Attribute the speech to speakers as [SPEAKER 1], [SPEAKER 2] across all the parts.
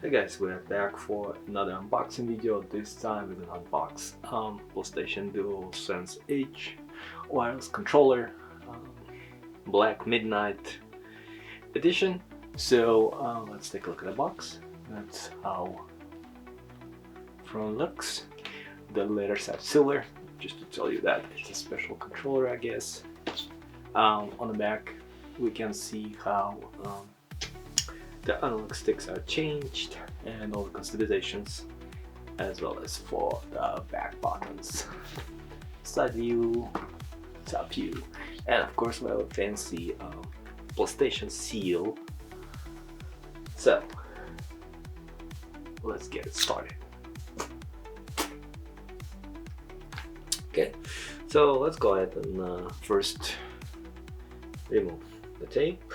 [SPEAKER 1] Hey guys, we're back for another unboxing video. This time we're gonna unbox PlayStation DualSense H wireless controller, Black Midnight edition. So let's take a look at the box. That's how front looks. The letters are silver, just to tell you that it's a special controller, I guess. On the back we can see how the analog sticks are changed and all the customizations, as well as for the back buttons, side view, top view, and of course my fancy PlayStation seal. So let's get it started. Okay, so let's go ahead and first remove the tape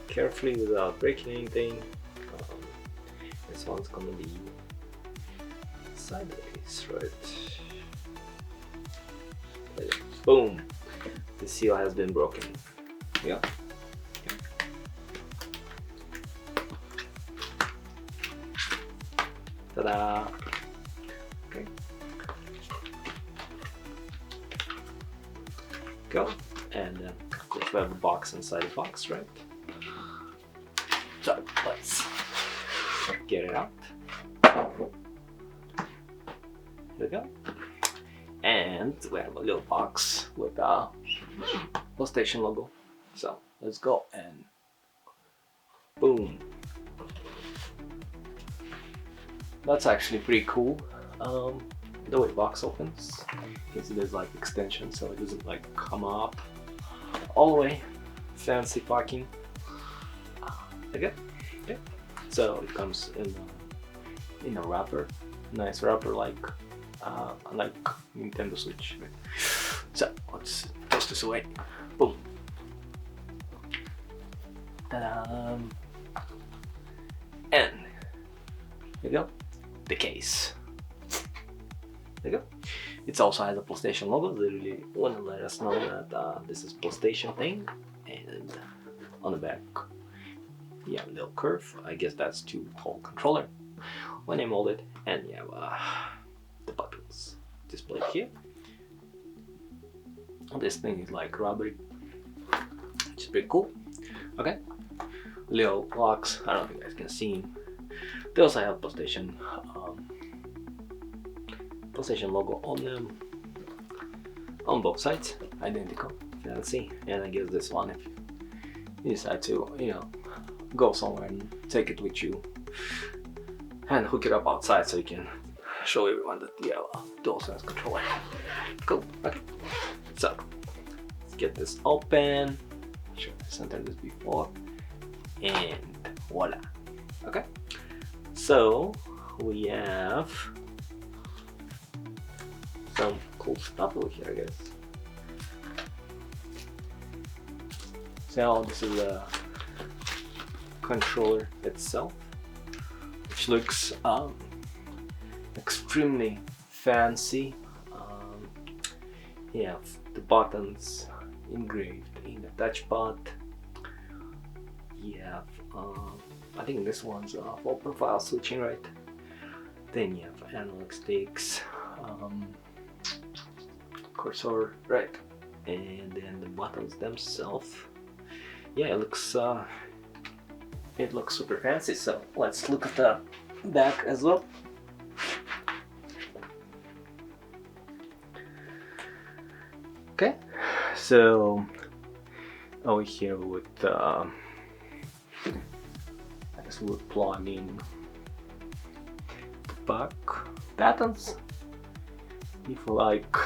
[SPEAKER 1] carefully without breaking anything. This one's gonna be sideways, right? Boom! The seal has been broken. Yeah. Ta-da! Okay. Go. And then of course we have a box inside the box, right? So let's get it out. Here we go. And we have a little box with a PlayStation logo. So let's go and boom. That's actually pretty cool. The way the box opens, you can see there's like extension, so it doesn't like come up all the way. Fancy packing. Okay. So it comes in a wrapper, nice wrapper, like Nintendo Switch. So let's toss this away. Boom. Ta-da! And there you go, the case. There you go. It also has a PlayStation logo. They really want to let us know that this is PlayStation thing. And on the back, yeah, a little curve. I guess that's to hold controller when I mold it. And you have the buttons displayed here. This thing is like rubbery, which is pretty cool. Okay, little locks. I don't know if you guys can see them. They also have PlayStation logo on them on both sides, identical. Fancy. And I guess this one, if you decide to, you know, go somewhere and take it with you and hook it up outside so you can show everyone that you have a DualSense controller. Cool. Okay, so let's get this open. Sure, I centered this before, and voila. Okay, so we have some cool stuff over here, I guess. So this is a controller itself, which looks extremely fancy. You have the buttons engraved in the touchpad. You have I think this one's for profile switching, right? Then you have analog sticks, cursor, right? And then the buttons themselves. Yeah, it looks super fancy. So let's look at the back as well. Okay, so over here with I guess we'll plug in the back buttons if you like.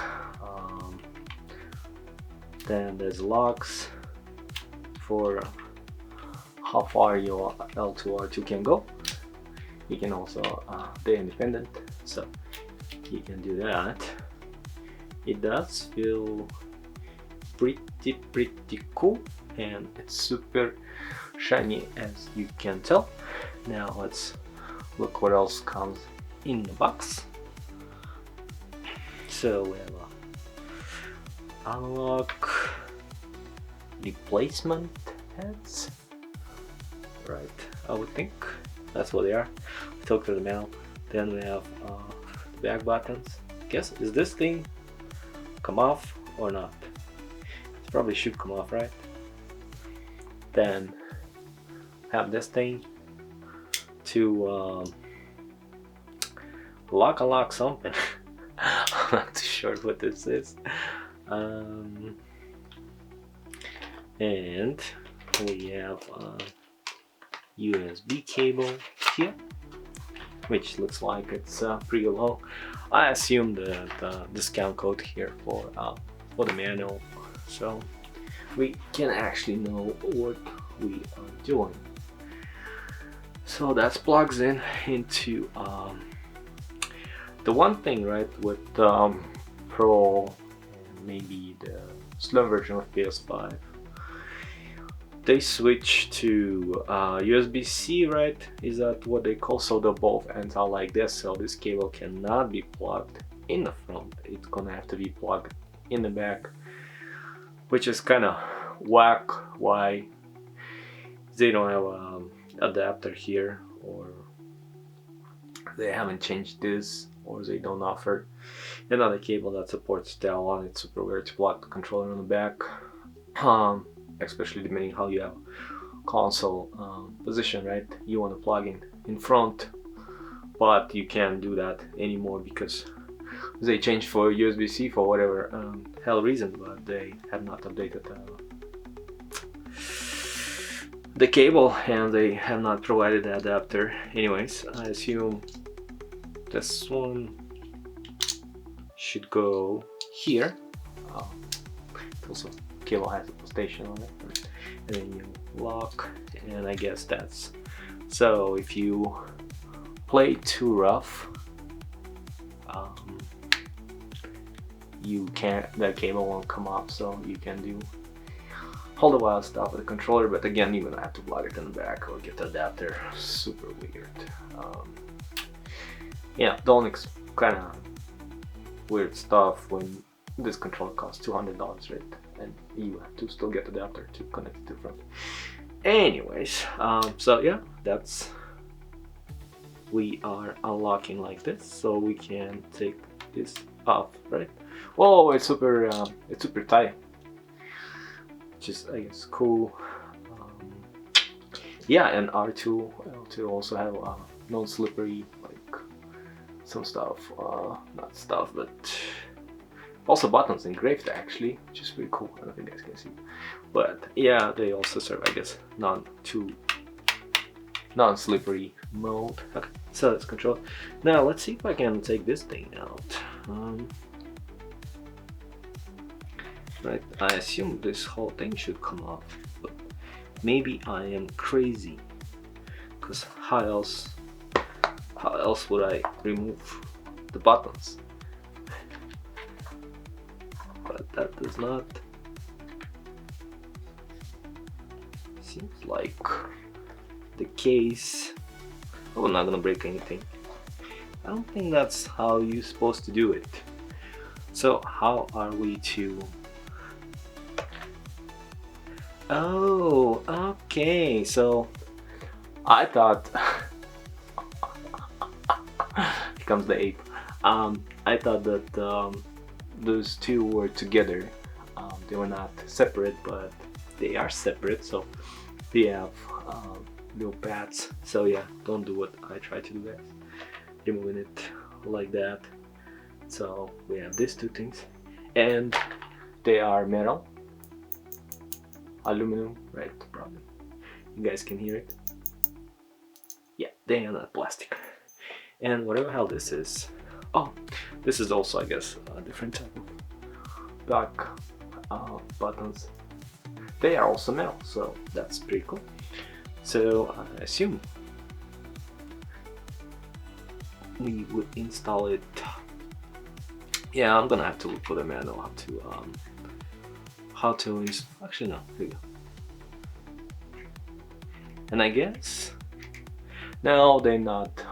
[SPEAKER 1] Then there's locks for how far your L2 R2 can go. You can also they're independent, so you can do that. It does feel pretty cool, and it's super shiny, as you can tell. Now let's look what else comes in the box. So we have a analog replacement heads, right? I would think that's what they are. Talk to the manual. Then we have the back buttons. Guess, is this thing come off or not? It probably should come off, right? Then have this thing to lock unlock something. I'm not too sure what this is. And we have a USB cable here, which looks like it's pretty long. I assume the discount code here for the manual, so we can actually know what we are doing. So that plugs in into the one thing, right, with Pro and maybe the slim version of PS5. They switch to USB-C, right? Is that what they call? So the both ends are like this, so this cable cannot be plugged in the front. It's gonna have to be plugged in the back, which is kind of whack. Why they don't have an adapter here, or they haven't changed this, or they don't offer another cable that supports DualSense. It's super weird to plug the controller on the back. Especially depending how you have console position, right? You want to plug in front, but you can't do that anymore because they changed for USB-C for whatever hell reason, but they have not updated the cable, and they have not provided the adapter. Anyways, I assume this one should go here. It also cable has a station on it, and then you lock, and I guess that's so. If you play too rough, you can't, the cable won't come off, so you can do all the wild stuff with the controller, but again, you're gonna have to plug it in the back or get the adapter. Super weird. Yeah, don't kind of weird stuff when this controller costs $200, right? And you have to still get the adapter to connect it to the front. Anyways, so yeah, that's, we are unlocking like this, so we can take this off, right? Whoa, it's super tight, which is, I guess, cool. Yeah, and R2, L2 also have non-slippery, like some stuff, not stuff, but also buttons engraved actually, which is pretty cool. I don't think you guys can see, but yeah, they also serve, I guess, non-slippery mode. Okay, so that's control. Now let's see if I can take this thing out. Right, I assume this whole thing should come off, but maybe I am crazy, because how else would I remove the buttons? But that does not seems like the case. Oh, I'm not gonna break anything. I don't think that's how you're supposed to do it. So how are we to... Oh, okay, so I thought here comes the ape. I thought that those two were together. They were not separate, but they are separate, so they have little pads. So yeah, don't do what I tried to do, guys. Removing it like that. So we have these two things, and they are metal, aluminum, right? Probably you guys can hear it. Yeah, they are not plastic. And whatever hell this is, oh, this is also, I guess, a different type of back buttons. They are also metal, so that's pretty cool. So I assume we would install it. Yeah, I'm gonna have to look for the manual how to actually no, here we go. And I guess no, they're not.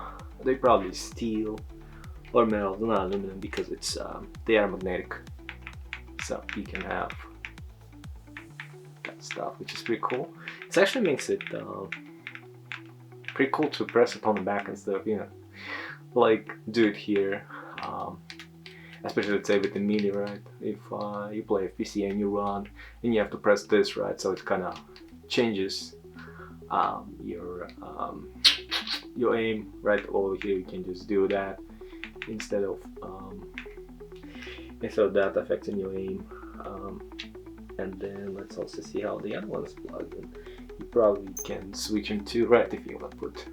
[SPEAKER 1] They probably steel or metal, they're not aluminum, because it's they are magnetic. So you can have stuff, which is pretty cool. It actually makes it pretty cool to press it on the back instead of, you know, like do it here. Especially, let's say, with the Mini, right? If you play a PC and you run and you have to press this, right? So it kind of changes your aim, right? Over here you can just do that instead of that affecting your aim. And then let's also see how the other one is plugged in. You probably can switch them to, right, if you want to put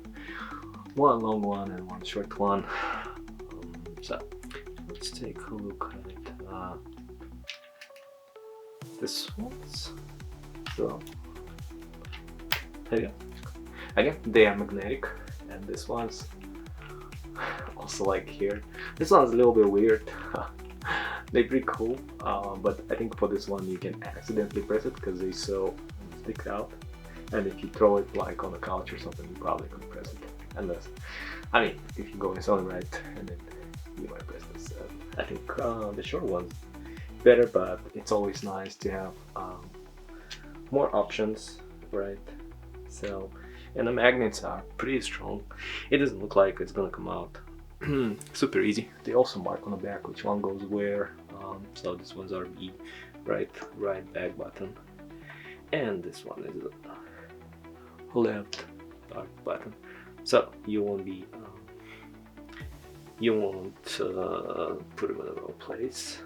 [SPEAKER 1] one long one and one short one. So let's take a look at this ones. So there you go. Again, they are magnetic, and this one's also like here. This one's a little bit weird. They're pretty cool, but I think for this one you can accidentally press it because they so stick out. And if you throw it like on the couch or something, you probably could press it. Unless, I mean, if you go in Sony, right, and then you might press this. I think the short one's better, but it's always nice to have more options, right? So, and the magnets are pretty strong. It doesn't look like it's gonna come out super easy. They also mark on the back which one goes where. So this one's RB, right back button, and this one is the left back button. So you won't be you won't put them in the wrong place.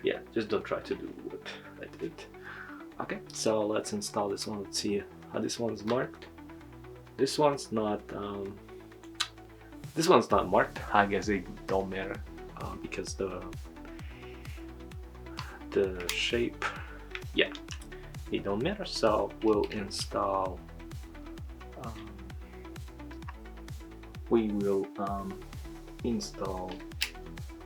[SPEAKER 1] Yeah, just don't try to do what I did. Okay, so let's install this one. Let's see how this one's marked. This one's not marked. I guess it don't matter because the shape, yeah, it don't matter. So we'll install. We will install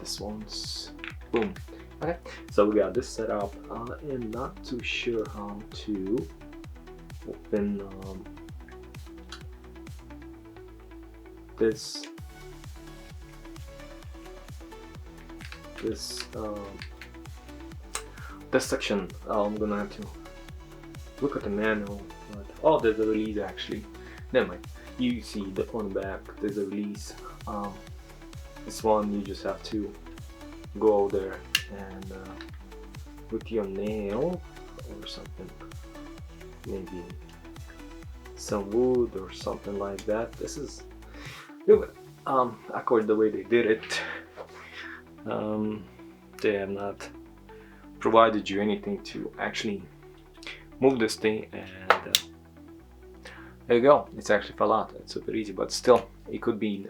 [SPEAKER 1] this one's. Boom. Okay, so we got this set up. I'm not too sure how to open this section. I'm gonna have to look at the manual. But, oh, there's a release actually. Never mind. You see on the back there's a release. This one you just have to go over there and with your nail or something, maybe some wood or something like that. This is according to the way they did it, they have not provided you anything to actually move this thing, and there you go. It's actually fell out. It's super easy, but still it could be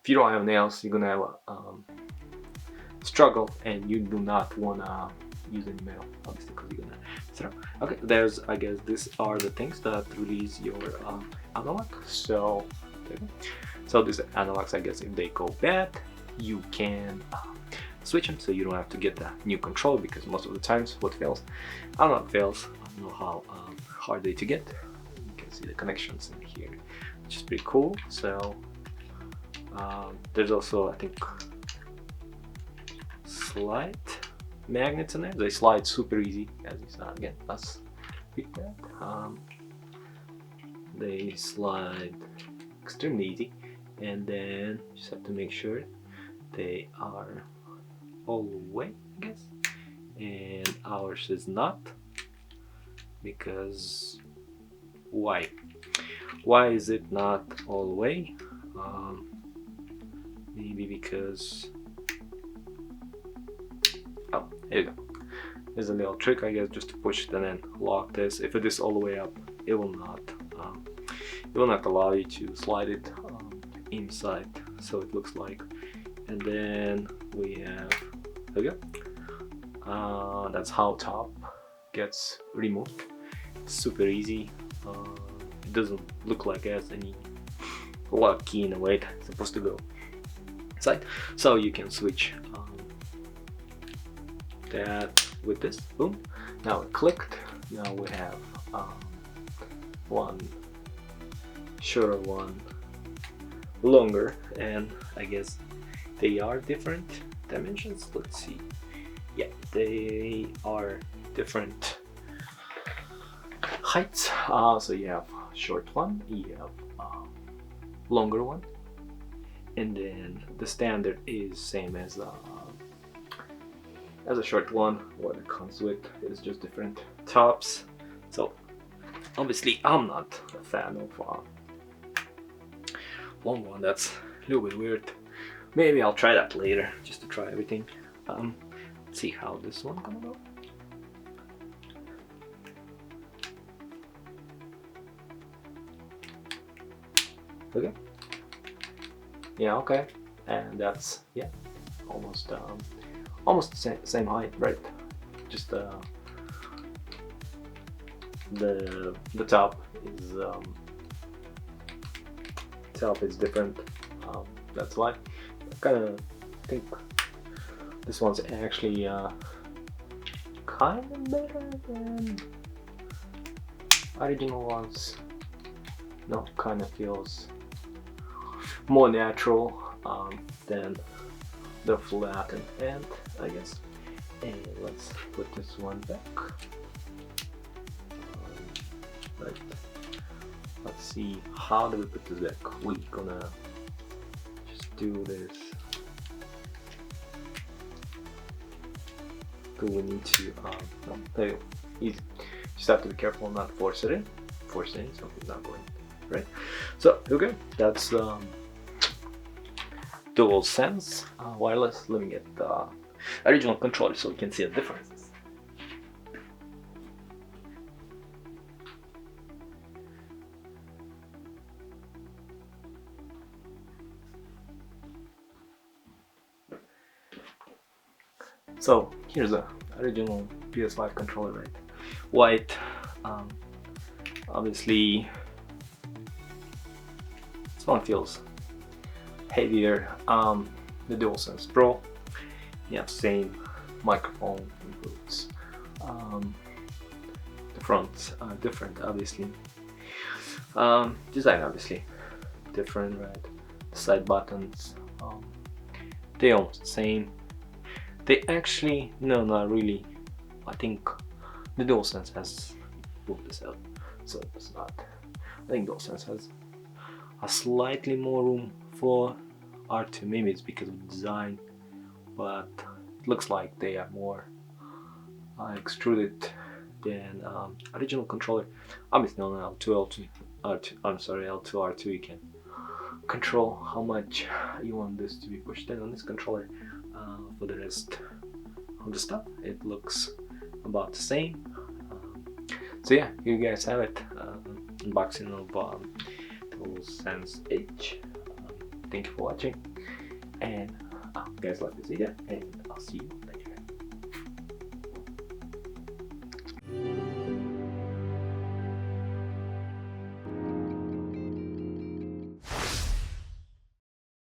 [SPEAKER 1] if you don't have nails, you're gonna have a struggle, and you do not wanna use any metal, obviously, because you're gonna throw. Okay, there's, I guess these are the things that release your analog. So these analogs, I guess if they go bad, you can switch them, so you don't have to get a new control, because most of the times what fails, analog fails. I don't know how hard they to get. You can see the connections in here, which is pretty cool. So there's also, I think, slide magnets in there. They slide super easy, as you saw. Again, that's big that. They slide extremely easy, and then you just have to make sure they are all the way, I guess. And ours is not, because why is it not all the way? Maybe because, oh, here you go. There's a little trick, I guess, just to push it and then lock this. If it is all the way up, it will not allow you to slide it inside, so it looks like. And then we have, there we go. That's how top gets removed. Super easy. It doesn't look like it has any lock key in a way it's supposed to go inside, so you can switch that with this. Boom. Now it clicked. Now we have one shorter, one longer, and I guess they are different dimensions. Let's see. Yeah, they are different heights. So you have short one, you have longer one, and then the standard is same as a short one. What it comes with is just different tops. So obviously I'm not a fan of long one. That's a little bit weird. Maybe I'll try that later, just to try everything. Let's see how this one gonna go. Okay. Yeah, okay. And that's, yeah, almost same height, right? Just the top is different. That's why I kind of think this one's actually kind of better than original ones. No, kind of feels more natural than the flattened end, I guess. And let's put this one back. Right. Let's see, how do we put this back? We're gonna just do this. Do we need to there you go. Easy. Just have to be careful not to force it in. Force it in, so it's not going right. So okay, that's DualSense wireless. Let me get the original controller so you can see the differences. So here's the original PS5 controller, right? White. Obviously this one feels heavier. The DualSense Pro, you have same microphone inputs. The front's different, obviously. Design obviously different, right? The side buttons, they almost the same. They actually, no, not really. I think the DualSense has moved this out, so it's not. I think DualSense has a slightly more room for R2. Maybe it's because of the design, but it looks like they are more extruded than original controller. Obviously on L2, I'm sorry, L2, R2, you can control how much you want this to be pushed in on this controller. For the rest of the stuff, it looks about the same. So yeah, you guys have it. Unboxing of DualSense H. Thank you for watching, and guys like this video, and I'll see you next time.